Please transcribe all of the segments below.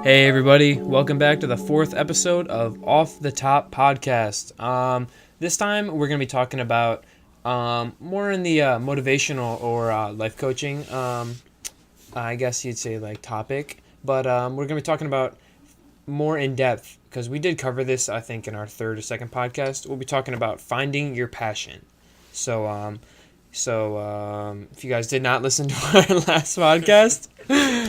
Hey everybody, welcome back to the fourth episode of Off the Top Podcast. This time we're going to be talking about more in the motivational or life coaching, I guess you'd say like topic, but we're going to be talking about more in depth because we did cover this I think in our third or second podcast. We'll be talking about finding your passion. So if you guys did not listen to our last podcast,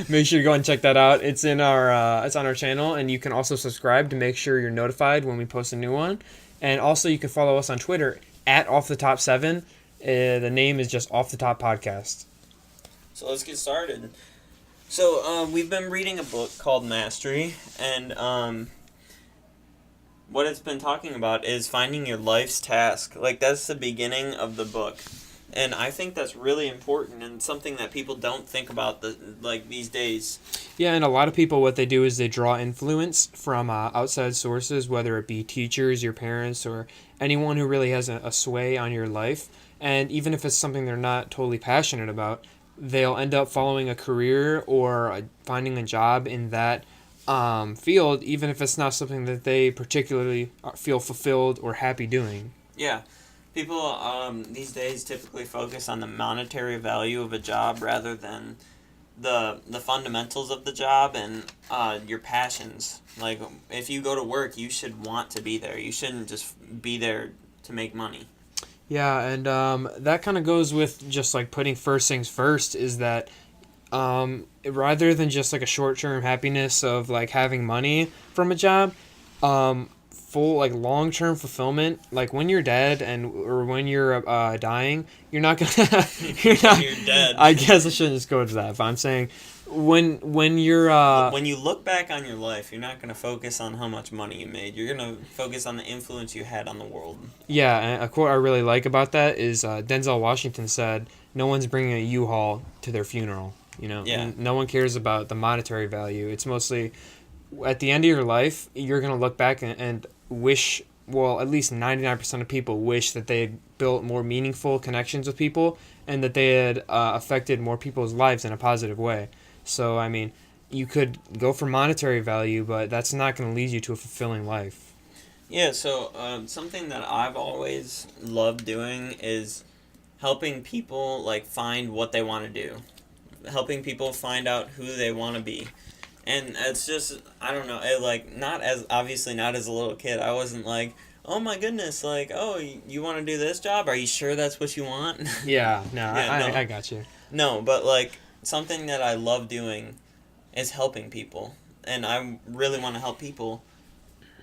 make sure to go and check that out. It's in it's on our channel, and you can also subscribe to make sure you're notified when we post a new one. And also, you can follow us on Twitter at Off the Top 7. The name is just Off the Top Podcast. So let's get started. So we've been reading a book called Mastery, and what it's been talking about is finding your life's task. Like, that's the beginning of the book. And I think that's really important and something that people don't think about these days. Yeah, and a lot of people, what they do is they draw influence from outside sources, whether it be teachers, your parents, or anyone who really has a sway on your life. And even if it's something they're not totally passionate about, they'll end up following a career or finding a job in that field, even if it's not something that they particularly feel fulfilled or happy doing. Yeah. People these days typically focus on the monetary value of a job rather than the fundamentals of the job and your passions. Like, if you go to work, you should want to be there. You shouldn't just be there to make money. Yeah, and that kind of goes with just like putting first things first, is that rather than just like a short-term happiness of like having money from a job, full like long-term fulfillment, like when you're dead or when you're dying, you're not gonna you're dead. I guess I shouldn't just go to that, but I'm saying when you're when you look back on your life, you're not gonna focus on how much money you made. You're gonna focus on the influence you had on the world. Yeah, and a quote I really like about that is Denzel Washington said, "No one's bringing a U-Haul to their funeral." You know, yeah. No one cares about the monetary value. It's mostly at the end of your life, you're gonna look back and wish, well, at least 99% of people wish that they had built more meaningful connections with people and that they had affected more people's lives in a positive way. So, I mean, you could go for monetary value, but that's not going to lead you to a fulfilling life. Yeah, so something that I've always loved doing is helping people, like, find what they want to do. Helping people find out who they want to be. And it's just, I don't know, not as a little kid. I wasn't like, oh my goodness, like, oh, you want to do this job? Are you sure that's what you want? Yeah, I got you. No, but like, something that I love doing is helping people. And I really want to help people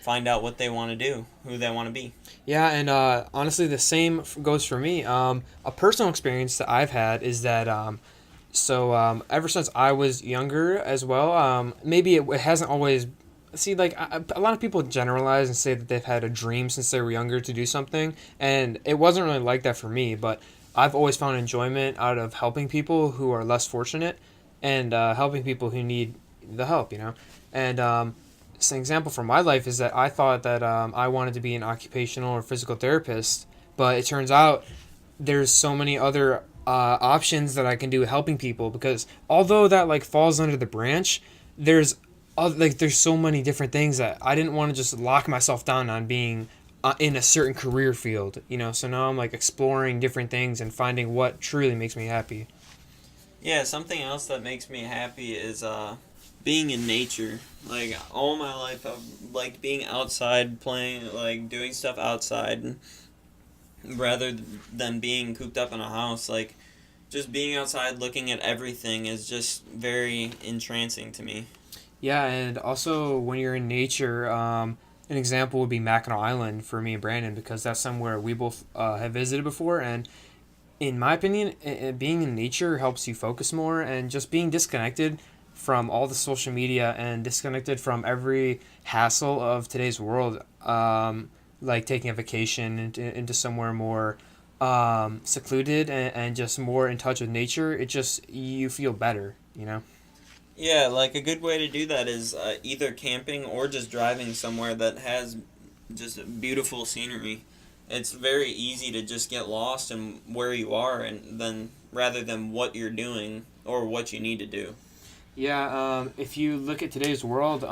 find out what they want to do, who they want to be. Yeah, and honestly, the same goes for me. A personal experience that I've had is that So ever since I was younger as well, maybe it hasn't always... See, like, a lot of people generalize and say that they've had a dream since they were younger to do something, and it wasn't really like that for me, but I've always found enjoyment out of helping people who are less fortunate and helping people who need the help, you know? And an example from my life is that I thought that I wanted to be an occupational or physical therapist, but it turns out there's so many other options that I can do helping people, because although that like falls under the branch, there's so many different things that I didn't want to just lock myself down on being in a certain career field, you know. So now I'm like exploring different things and finding what truly makes me happy. Yeah, something else that makes me happy is being in nature. Like, all my life I've liked being outside, playing, like doing stuff outside, rather than being cooped up in a house. Like, just being outside looking at everything is just very entrancing to me. Yeah, and also when you're in nature, an example would be Mackinac Island for me and Brandon, because that's somewhere we both have visited before, and in my opinion, being in nature helps you focus more, and just being disconnected from all the social media and disconnected from every hassle of today's world, like taking a vacation into somewhere more secluded and just more in touch with nature, you feel better, you know? Yeah, like, a good way to do that is either camping or just driving somewhere that has just beautiful scenery. It's very easy to just get lost in where you are, and then rather than what you're doing or what you need to do. Yeah, if you look at today's world,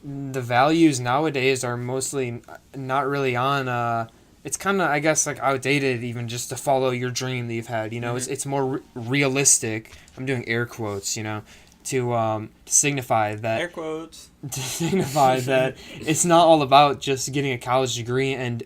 the values nowadays are mostly not really on. It's kind of, I guess, like outdated, even just to follow your dream that you've had. You know, Hmm. it's more realistic. I'm doing air quotes. You know, to signify that Air quotes. to signify that it's not all about just getting a college degree and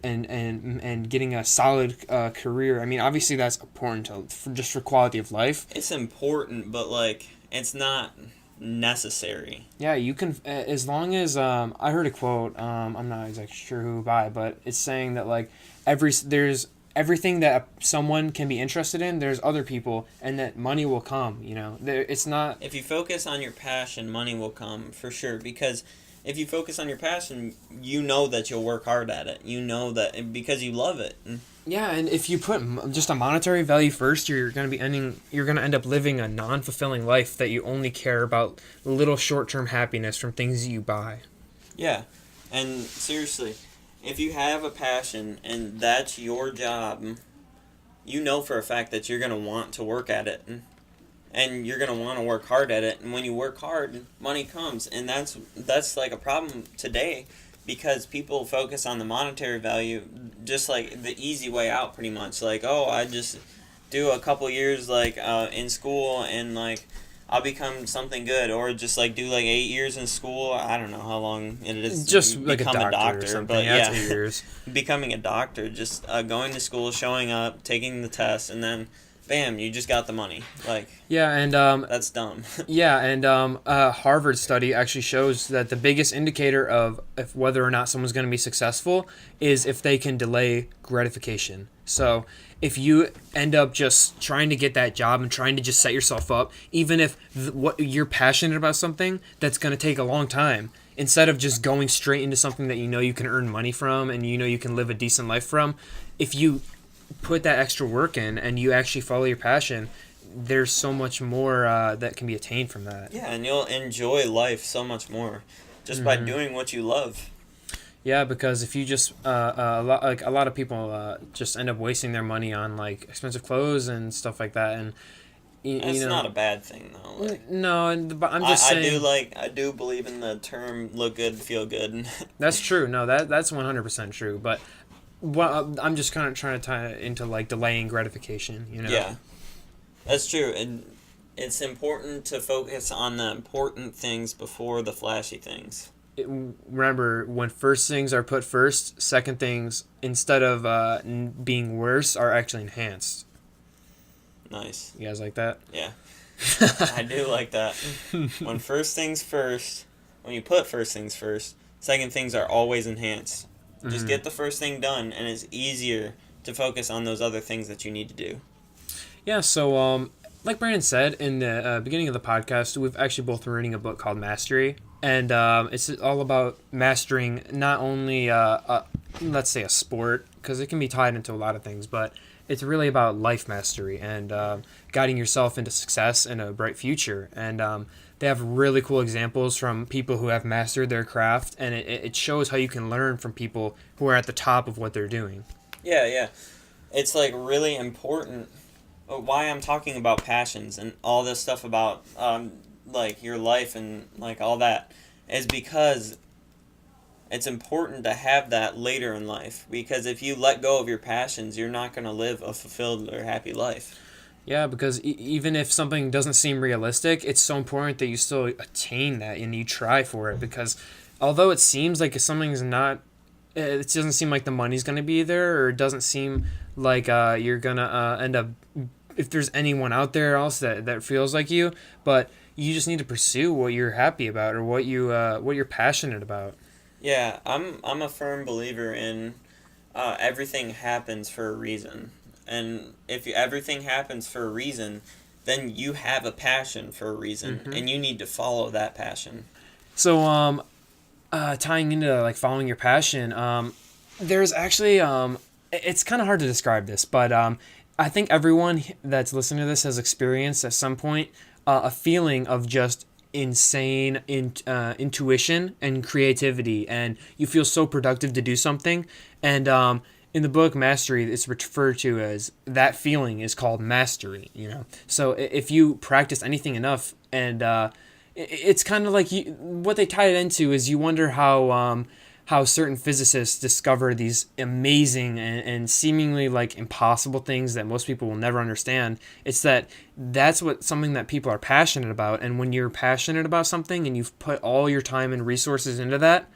getting a solid career. I mean, obviously that's important just for quality of life. It's important, but like it's not necessary. Yeah, you can as long as I heard a quote. I'm not exactly sure who by, but it's saying that like there's everything that someone can be interested in. There's other people, and that money will come. You know, it's not. If you focus on your passion, money will come for sure. Because if you focus on your passion, you know that you'll work hard at it. You know that because you love it. Yeah, and if you put just a monetary value first, you're gonna end up living a non-fulfilling life that you only care about little short-term happiness from things you buy. Yeah, and seriously, if you have a passion and that's your job, you know for a fact that you're gonna want to work at it, and you're gonna want to work hard at it. And when you work hard, money comes, and that's like a problem today, because people focus on the monetary value, just like the easy way out, pretty much. Like, oh, I just do a couple years like in school, and like I'll become something good, or just like do like 8 years in school. I don't know how long it is. To Just like a become doctor or something. but Yeah, yeah, 2 years. becoming a doctor, just going to school, showing up, taking the test, and then bam, you just got the money. Like Yeah, and that's dumb. yeah, and a Harvard study actually shows that the biggest indicator of if whether or not someone's going to be successful is if they can delay gratification. So if you end up just trying to get that job and trying to just set yourself up, even if what you're passionate about something that's going to take a long time, instead of just going straight into something that you know you can earn money from and you know you can live a decent life from, if you put that extra work in and you actually follow your passion, there's so much more that can be attained from that. Yeah, and you'll enjoy life so much more just by doing what you love. Yeah, because if you just a lot of people just end up wasting their money on like expensive clothes and stuff like that, and That's not a bad thing though. Like, no, but I'm just saying I do believe in the term "look good, feel good." that's true. No, that's 100% true. But I'm just kind of trying to tie it into like delaying gratification. You know. Yeah, that's true, and it's important to focus on the important things before the flashy things. Remember, when first things are put first, second things, instead of being worse, are actually enhanced. Nice. You guys like that? Yeah, I do like that. When first things first, when you put first things first, second things are always enhanced. Just get the first thing done, and it's easier to focus on those other things that you need to do. Yeah, so like Brandon said in the beginning of the podcast, we've actually both been reading a book called Mastery, and it's all about mastering not only, let's say, a sport, because it can be tied into a lot of things, but it's really about life mastery and guiding yourself into success and a bright future. And they have really cool examples from people who have mastered their craft, and it shows how you can learn from people who are at the top of what they're doing. Yeah, yeah. It's like really important. Why I'm talking about passions and all this stuff about like your life and like all that is because it's important to have that later in life, because if you let go of your passions, you're not going to live a fulfilled or happy life. Yeah, because even if something doesn't seem realistic, it's so important that you still attain that and you try for it. Because although it seems like something's not, it doesn't seem like the money's going to be there, or it doesn't seem like you're going to end up, if there's anyone out there else that feels like you, but you just need to pursue what you're happy about or what you're passionate about. Yeah, I'm a firm believer in everything happens for a reason. And if everything happens for a reason, then you have a passion for a reason, and you need to follow that passion. So, tying into like following your passion, there's actually it's kind of hard to describe this, but I think everyone that's listening to this has experienced at some point a feeling of just insane intuition and creativity, and you feel so productive to do something, and in the book Mastery, it's referred to as that feeling is called mastery. So if you practice anything enough, and it's kind of like what they tie it into is you wonder how certain physicists discover these amazing and seemingly like impossible things that most people will never understand. It's that's what something that people are passionate about, and when you're passionate about something and you've put all your time and resources into that,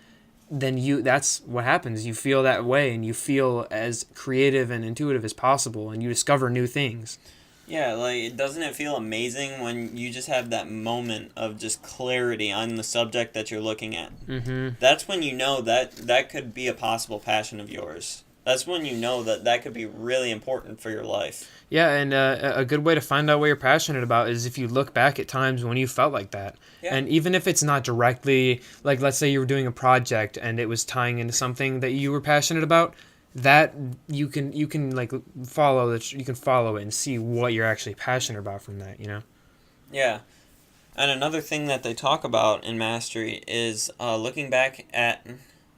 then that's what happens. You feel that way, and you feel as creative and intuitive as possible, and you discover new things. Yeah, like, doesn't it feel amazing when you just have that moment of just clarity on the subject that you're looking at? Mm-hmm. That's when you know that could be a possible passion of yours. That's when you know that could be really important for your life. Yeah, and a good way to find out what you're passionate about is if you look back at times when you felt like that. Yeah. And even if it's not directly, like let's say you were doing a project and it was tying into something that you were passionate about, that you can like follow that, you can follow it and see what you're actually passionate about from that. Yeah. And another thing that they talk about in Mastery is looking back at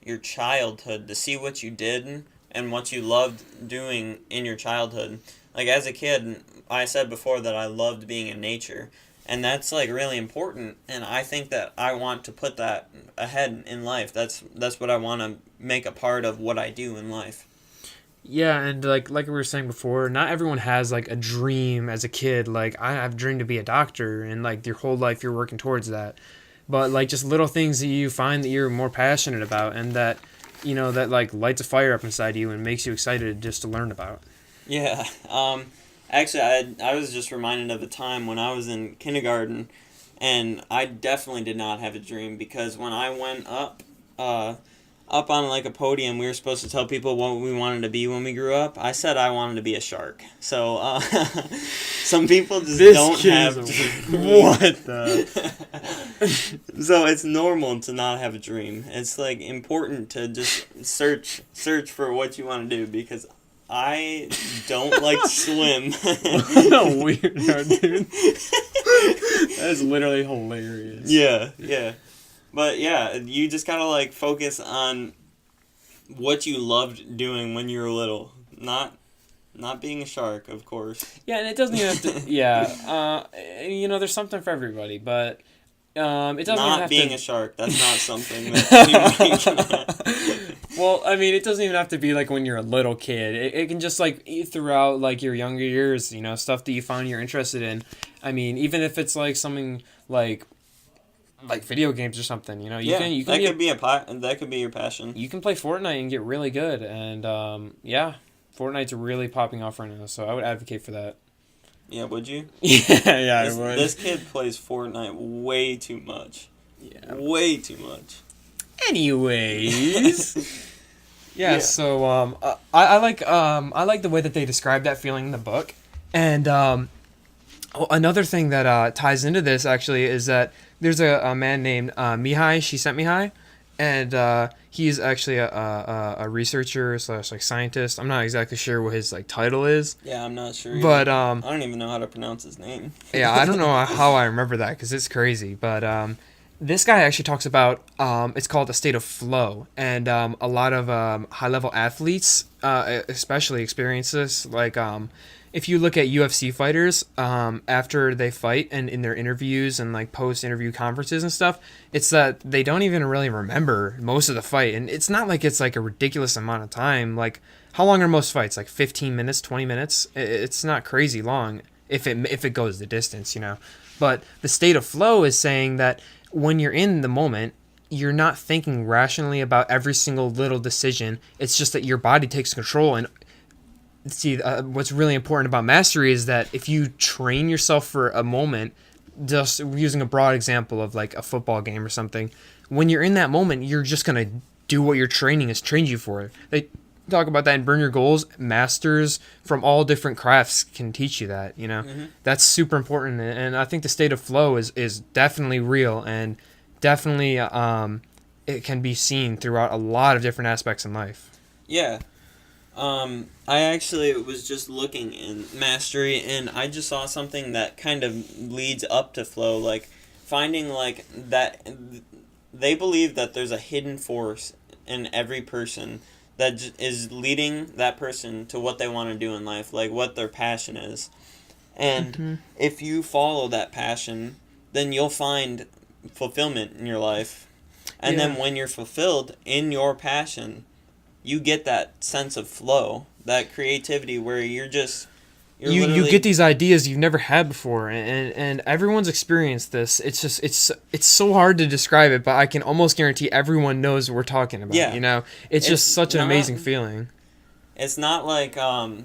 your childhood to see what you did and what you loved doing in your childhood. Like, as a kid, I said before that I loved being in nature, and that's like really important, and I think that I want to put that ahead in life. That's what I want to make a part of what I do in life. Yeah, and like we were saying before, not everyone has like a dream as a kid. Like, I have a dream to be a doctor, and like your whole life you're working towards that. But like just little things that you find that you're more passionate about, and that that like lights a fire up inside you and makes you excited just to learn about. Yeah. Actually, I was just reminded of a time when I was in kindergarten, and I definitely did not have a dream, because when I went up on like a podium, we were supposed to tell people what we wanted to be when we grew up. I said I wanted to be a shark. So some people just don't have what the. So it's normal to not have a dream. It's like important to just search for what you want to do, because I don't like to swim. What a weirdo, dude. That is literally hilarious. Yeah. But yeah, you just gotta like focus on what you loved doing when you were little. Not being a shark, of course. Yeah, and it doesn't even have to. Yeah, there's something for everybody, but it doesn't even Not have being to. a shark. That's not something that anybody can have. Well, I mean, it doesn't even have to be like when you're a little kid. It can just like throughout like your younger years, stuff that you find you're interested in. I mean, even if it's like something like video games or something, you can that could be your passion. You can play Fortnite and get really good, and Fortnite's really popping off right now, so I would advocate for that. Yeah, would you? Yeah, I would. This kid plays Fortnite way too much. Yeah. Way too much. Anyways. Yeah, so I like the way that they describe that feeling in the book. And another thing that ties into this actually is that there's a man named Mihai Csikszentmihalyi, and he's actually a researcher / like scientist. I'm not exactly sure what his like title is. Yeah, I'm not sure either. But I don't even know how to pronounce his name. Yeah, I don't know how I remember that because it's crazy. But this guy actually talks about it's called a state of flow, and a lot of high level athletes especially experience this. Like if you look at UFC fighters after they fight and in their interviews and like post interview conferences and stuff, it's that they don't even really remember most of the fight, and it's not like it's like a ridiculous amount of time. Like how long are most fights? Like 15 minutes, 20 minutes? It's not crazy long if it goes the distance, But the state of flow is saying that when you're in the moment, you're not thinking rationally about every single little decision. It's just that your body takes control. And see, what's really important about mastery is that if you train yourself for a moment, just using a broad example of like a football game or something, when you're in that moment, you're just going to do what your training has trained you for. They talk about that in Burn Your Goals. Masters from all different crafts can teach you that, Mm-hmm. That's super important. And I think the state of flow is definitely real, and definitely it can be seen throughout a lot of different aspects in life. Yeah. I actually was just looking in Mastery, and I just saw something that kind of leads up to flow, like finding like that they believe that there's a hidden force in every person that is leading that person to what they want to do in life, like what their passion is. And if you follow that passion, then you'll find fulfillment in your life. And Yeah. then when you're fulfilled in your passion, you get that sense of flow, that creativity where you're You literally, get these ideas you've never had before, and everyone's experienced this. It's just it's so hard to describe it, but I can almost guarantee everyone knows what we're talking about. Yeah. You know, it's just It's such an not- amazing feeling. it's not like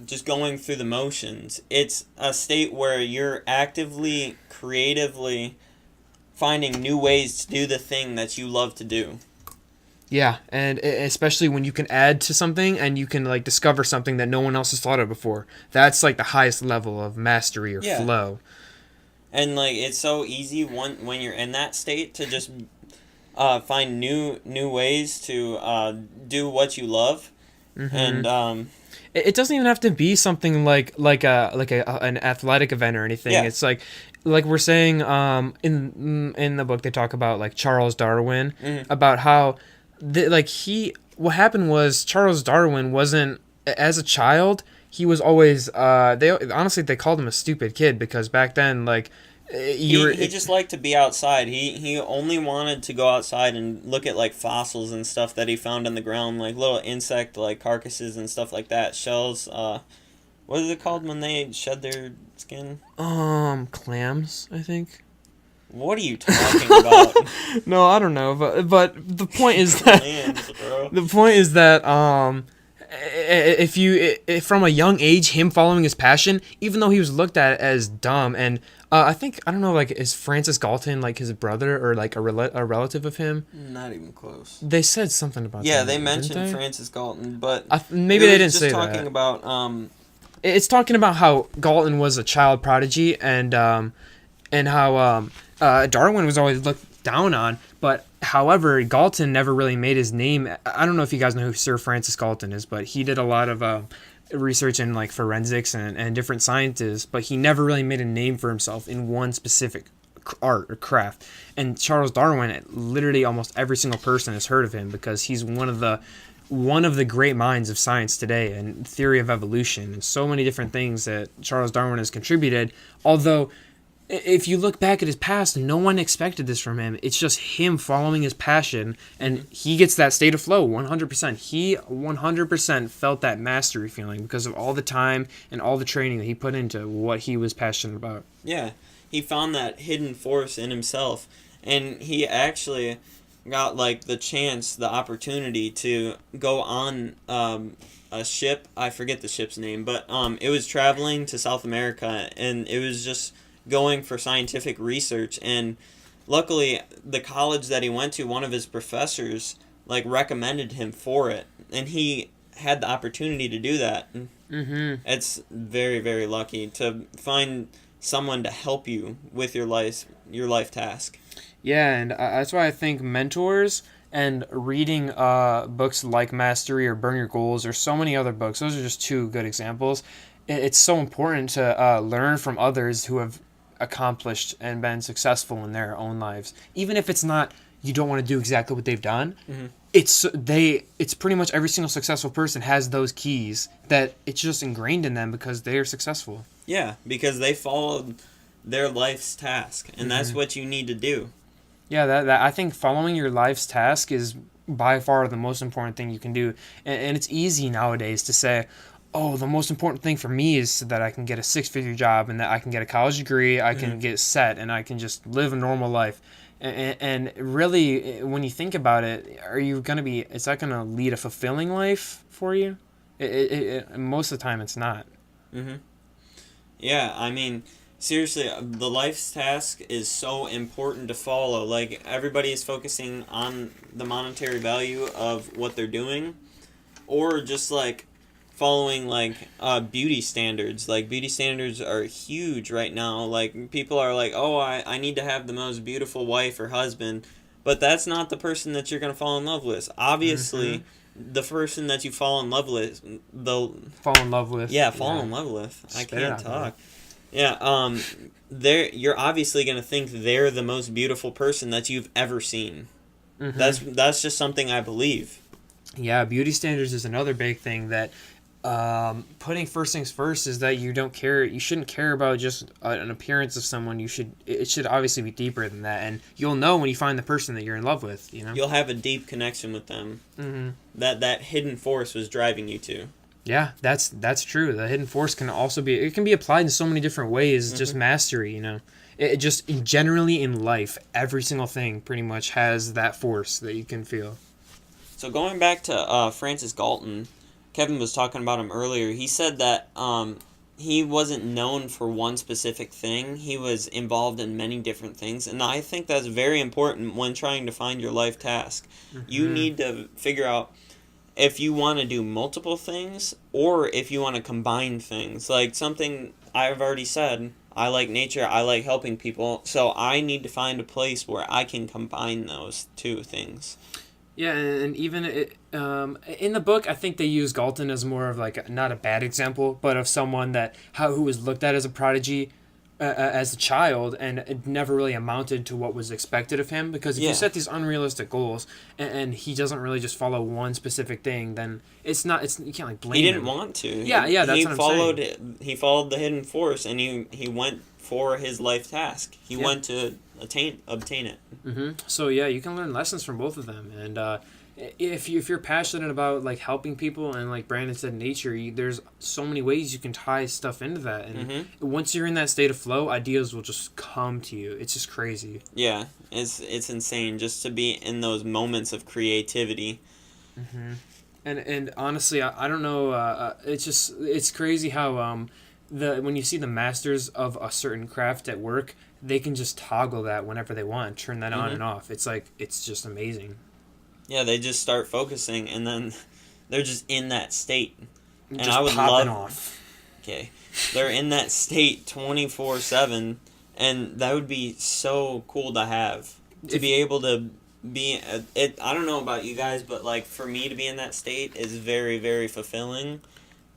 just going through the motions. It's a state where you're actively, creatively finding new ways to do the thing that you love to do. Yeah, and especially when you can add to something and you can like discover something that no one else has thought of before. That's like the highest level of mastery or Yeah. flow. And like it's so easy when you're in that state to just find new ways to do what you love. And It doesn't even have to be something like an athletic event or anything. Yeah. It's like we're saying in the book they talk about like Charles Darwin about how what happened was Charles Darwin wasn't as a child. He was always they called him a stupid kid because back then he just liked to be outside. He only wanted to go outside and look at like fossils and stuff that he found on the ground, like little insect like carcasses and stuff like that, shells. What is it called when they shed their skin? clams, I think. What are you talking about? No, I don't know, but the point is that Clams, bro. the point is that if from a young age him following his passion, even though he was looked at as dumb, and I don't know, like, is Francis Galton like his brother or like a relative of him? Not even close. They said something about Yeah, that, they didn't mentioned they? Francis Galton, but Maybe it they was didn't say just talking that. about It's talking about how Galton was a child prodigy and how Darwin was always looked down on. But however, Galton never really made his name. I don't know if you guys know who Sir Francis Galton is, but he did a lot of research in like forensics and different sciences. But he never really made a name for himself in one specific art or craft. And Charles Darwin, literally almost every single person has heard of him because he's one of the great minds of science today and theory of evolution and so many different things that Charles Darwin has contributed. Although, if you look back at his past, no one expected this from him. It's just him following his passion, and he gets that state of flow 100%. He 100% felt that mastery feeling because of all the time and all the training that he put into what he was passionate about. yeah, he found that hidden force in himself, and he actually got like the opportunity to go on a ship. I forget the ship's name, but it was traveling to South America, and it was just going for scientific research. And luckily, the college that he went to, one of his professors like recommended him for it, and he had the opportunity to do that. It's very, very lucky to find someone to help you with your life task. Yeah, and that's why I think mentors and reading books like Mastery or Burn Your Goals or so many other books, those are just two good examples. It's so important to learn from others who have accomplished and been successful in their own lives. Even if it's not, you don't want to do exactly what they've done, it's pretty much every single successful person has those keys that it's just ingrained in them because they are successful. Yeah, because they followed their life's task, and that's what you need to do. Yeah, that I think following your life's task is by far the most important thing you can do. And it's easy nowadays to say, oh, the most important thing for me is so that I can get a six-figure job and that I can get a college degree, I can get set, and I can just live a normal life. And really, when you think about it, is that going to lead a fulfilling life for you? Most of the time, it's not. Yeah, I mean, seriously, the life's task is so important to follow. Like, everybody is focusing on the monetary value of what they're doing, or just like following like beauty standards. Like, beauty standards are huge right now. Like, people are like, oh, I need to have the most beautiful wife or husband, but that's not the person that you're going to fall in love with. Obviously, the person that you fall in love with, Fall in love with. fall in love with. I Spit it can't out, talk. Yeah, you're obviously gonna think they're the most beautiful person that you've ever seen. That's just something I believe. Yeah, beauty standards is another big thing that putting first things first is that you don't care. You shouldn't care about just an appearance of someone. It should obviously be deeper than that, and you'll know when you find the person that you're in love with. You know. You'll have a deep connection with them. Mm-hmm. That hidden force was driving you to. Yeah, that's true. The hidden force can also be it can be applied in so many different ways. It's just mastery, you know. It just generally in life, every single thing pretty much has that force that you can feel. So going back to Francis Galton, Kevin was talking about him earlier. He said that he wasn't known for one specific thing. He was involved in many different things, and I think that's very important when trying to find your life task. You need to figure out if you want to do multiple things or if you want to combine things. Like something I've already said, I like nature, I like helping people, so I need to find a place where I can combine those two things. Yeah, and even in the book, I think they use Galton as more of like not a bad example, but of someone who was looked at as a prodigy as a child, and it never really amounted to what was expected of him. Because if you set these unrealistic goals, and he doesn't really just follow one specific thing, then it's not. You can't like blame him. He didn't want to. Yeah, that's what I'm saying. He followed the hidden force, and he went for his life task. He went to obtain it. Mm-hmm. So yeah, you can learn lessons from both of them, and if you're passionate about like helping people and like Brandon said, nature, there's so many ways you can tie stuff into that, and once you're in that state of flow, ideas will just come to you. It's just crazy. Yeah, it's insane just to be in those moments of creativity. Mm-hmm. And honestly, I don't know. It's crazy how when you see the masters of a certain craft at work, they can just toggle that whenever they want, turn that on and off. It's just amazing. Yeah, they just start focusing, and then they're just in that state. And just I would popping love. Off. Okay, they're in that state 24/7, and that would be so cool to have. To be able to be it. I don't know about you guys, but like for me to be in that state is very, very fulfilling.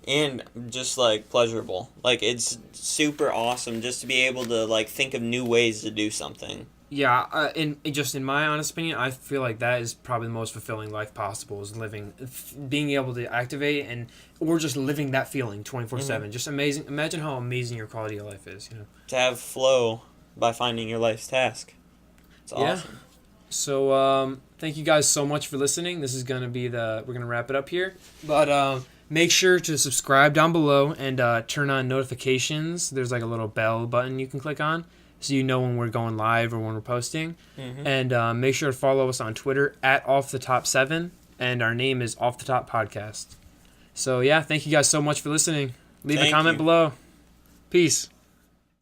And just like pleasurable. Like it's super awesome just to be able to like think of new ways to do something. Yeah, in my honest opinion, I feel like that is probably the most fulfilling life possible is being able to activate or just living that feeling 24/7. Just amazing. Imagine how amazing your quality of life is. You know, to have flow by finding your life's task. It's awesome. So thank you guys so much for listening. This is gonna be we're gonna wrap it up here, but make sure to subscribe down below and turn on notifications. There's like a little bell button you can click on so you know when we're going live or when we're posting. And make sure to follow us on Twitter at OffTheTop7, and our name is Off the Top Podcast. So yeah, thank you guys so much for listening. Leave a comment below. Peace.